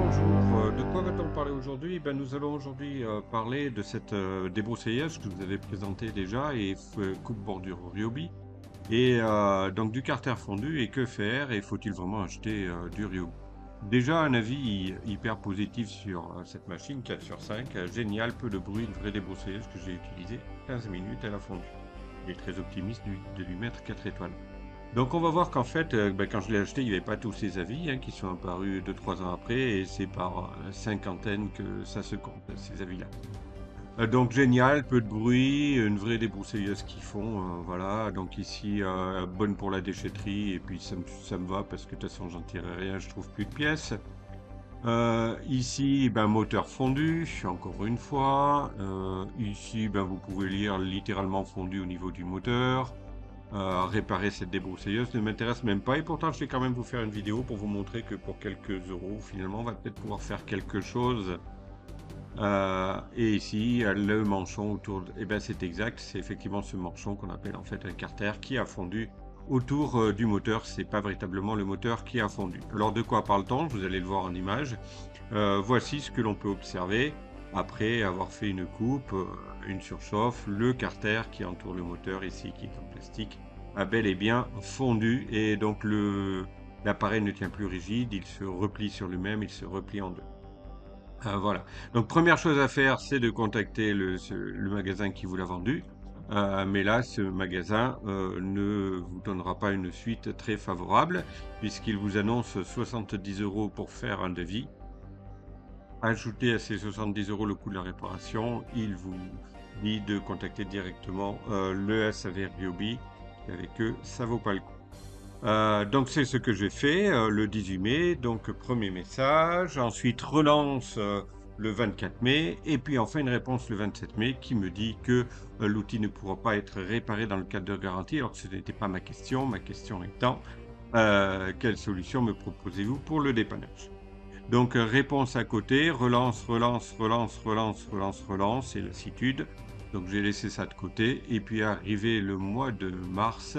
bonjour. De quoi va-t-on parler aujourd'hui? Nous allons aujourd'hui parler de cette débroussailleuse que vous avez présenté déjà et coupe-bordure Ryobi et donc du carter fondu et que faire et faut-il vraiment acheter du Ryobi? Déjà un avis hyper positif sur cette machine, 4 sur 5, génial, peu de bruit, une vraie débroussailleuse que j'ai utilisée, 15 minutes, elle a fondu. Il est très optimiste de lui mettre 4 étoiles. Donc on va voir qu'en fait, quand je l'ai acheté, il n'y avait pas tous ces avis qui sont apparus 2-3 ans après, et c'est par cinquantaine que ça se compte, ces avis-là. Donc génial, peu de bruit, une vraie débroussailleuse qui fond, voilà. Donc ici, bonne pour la déchetterie, et puis ça me va parce que de toute façon j'en tirerai rien, je trouve plus de pièces. Ici, moteur fondu, encore une fois. Ici, vous pouvez lire littéralement fondu au niveau du moteur. Réparer cette débroussailleuse ne m'intéresse même pas et pourtant je vais quand même vous faire une vidéo pour vous montrer que pour quelques euros finalement on va peut-être pouvoir faire quelque chose. Et ici le manchon autour de... c'est exact, c'est effectivement ce manchon qu'on appelle en fait un carter qui a fondu autour du moteur. C'est pas véritablement le moteur qui a fondu. Alors de quoi parle-t-on? Vous allez le voir en image. Voici ce que l'on peut observer après avoir fait une coupe, une surchauffe. Le carter qui entoure le moteur ici, qui est en plastique, a bel et bien fondu et donc l'appareil ne tient plus rigide, il se replie sur lui-même, il se replie en deux. Voilà. Donc première chose à faire, c'est de contacter le magasin qui vous l'a vendu. Mais là, ce magasin ne vous donnera pas une suite très favorable puisqu'il vous annonce 70 € pour faire un devis. Ajoutez à ces 70 € le coût de la réparation, il vous dit de contacter directement le SAV Ryobi, et avec eux, ça vaut pas le coup. Donc c'est ce que j'ai fait le 18 mai, donc premier message, ensuite relance le 24 mai, et puis enfin une réponse le 27 mai qui me dit que l'outil ne pourra pas être réparé dans le cadre de garantie, alors que ce n'était pas ma question étant quelle solution me proposez-vous pour le dépannage? Donc réponse à côté, relance, relance, relance, relance, relance, relance, et lassitude. Donc j'ai laissé ça de côté. Et puis arrivé le mois de mars,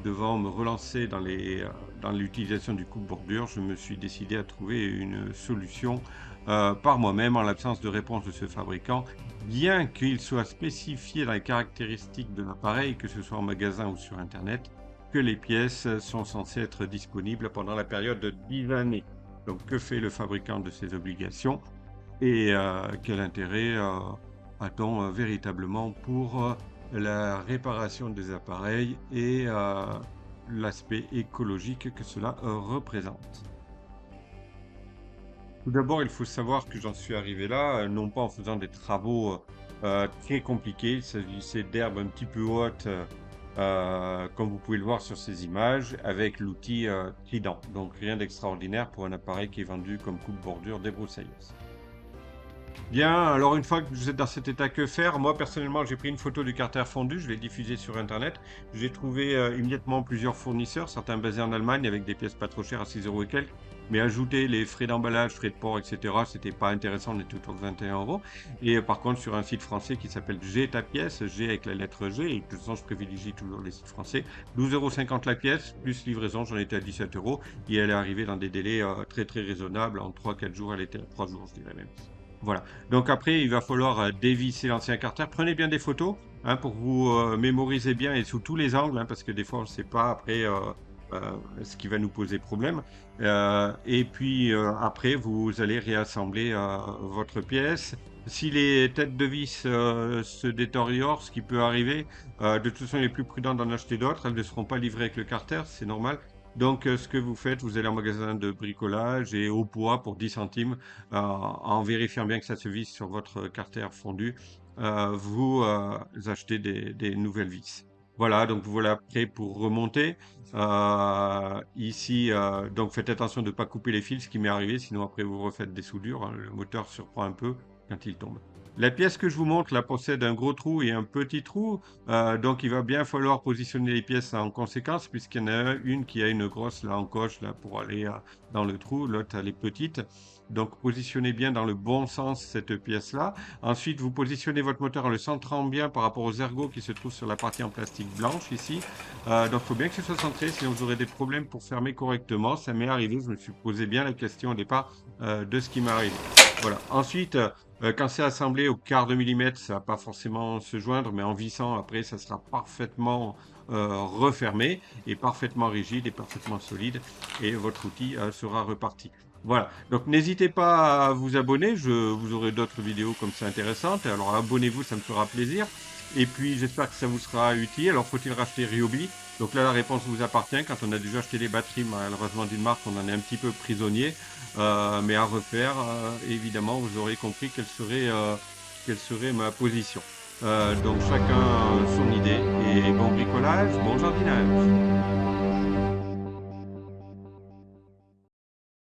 devant me relancer dans l'utilisation du coupe-bordure, je me suis décidé à trouver une solution par moi-même en l'absence de réponse de ce fabricant, bien qu'il soit spécifié dans les caractéristiques de l'appareil, que ce soit en magasin ou sur Internet, que les pièces sont censées être disponibles pendant la période de 10 années. Donc, que fait le fabricant de ces obligations et quel intérêt a-t-on véritablement pour la réparation des appareils et l'aspect écologique que cela représente? Tout d'abord, il faut savoir que j'en suis arrivé là, non pas en faisant des travaux très compliqués, il s'agissait d'herbes un petit peu hautes, comme vous pouvez le voir sur ces images, avec l'outil Trident. Donc rien d'extraordinaire pour un appareil qui est vendu comme coupe-bordure débroussailleuse. Bien, alors une fois que vous êtes dans cet état, que faire? Moi, personnellement, j'ai pris une photo du carter fondu, je l'ai diffusé sur Internet. J'ai trouvé immédiatement plusieurs fournisseurs, certains basés en Allemagne, avec des pièces pas trop chères à 6 € et quelques. Mais ajouter les frais d'emballage, frais de port, etc., c'était pas intéressant, on était autour de 21 €. Et par contre, sur un site français qui s'appelle G ta pièce, G avec la lettre G, et de toute façon, je privilégie toujours les sites français, 12,50 € la pièce, plus livraison, j'en étais à 17 €. Et elle est arrivée dans des délais très très raisonnables, en 3-4 jours, elle était à 3 jours, je dirais même. Voilà. Donc après, il va falloir dévisser l'ancien carter. Prenez bien des photos pour vous mémoriser bien et sous tous les angles, parce que des fois, on ne sait pas après ce qui va nous poser problème. Et puis après, vous allez réassembler votre pièce. Si les têtes de vis se détériorent, ce qui peut arriver, de toute façon, il est plus prudent d'en acheter d'autres. Elles ne seront pas livrées avec le carter, c'est normal. Donc, ce que vous faites, vous allez en magasin de bricolage et au poids pour 10 centimes, en vérifiant bien que ça se visse sur votre carter fondu, vous achetez des nouvelles vis. Voilà, donc voilà prêt pour remonter. Ici, donc faites attention de ne pas couper les fils, ce qui m'est arrivé, sinon après vous refaites des soudures, le moteur surprend un peu quand il tombe. La pièce que je vous montre là possède un gros trou et un petit trou, donc il va bien falloir positionner les pièces en conséquence, puisqu'il y en a une qui a une grosse là, encoche là, pour aller dans le trou, l'autre elle est petite. Donc positionnez bien dans le bon sens cette pièce-là. Ensuite, vous positionnez votre moteur en le centrant bien par rapport aux ergots qui se trouvent sur la partie en plastique blanche ici. Donc il faut bien que ce soit centré, sinon vous aurez des problèmes pour fermer correctement. Ça m'est arrivé, je me suis posé bien la question au départ de ce qui m'est arrivé. Voilà. Ensuite, quand c'est assemblé au quart de millimètre, ça va pas forcément se joindre, mais en vissant, après, ça sera parfaitement refermé et parfaitement rigide et parfaitement solide, et votre outil sera reparti. Voilà. Donc n'hésitez pas à vous abonner, vous aurez d'autres vidéos comme ça intéressantes. Alors abonnez-vous, ça me fera plaisir. Et puis j'espère que ça vous sera utile. Alors faut-il racheter Ryobi? Donc là la réponse vous appartient. Quand on a déjà acheté les batteries, malheureusement d'une marque, on en est un petit peu prisonnier. Mais à refaire, évidemment, vous aurez compris quelle serait ma position. Donc chacun son idée et bon bricolage, bon jardinage.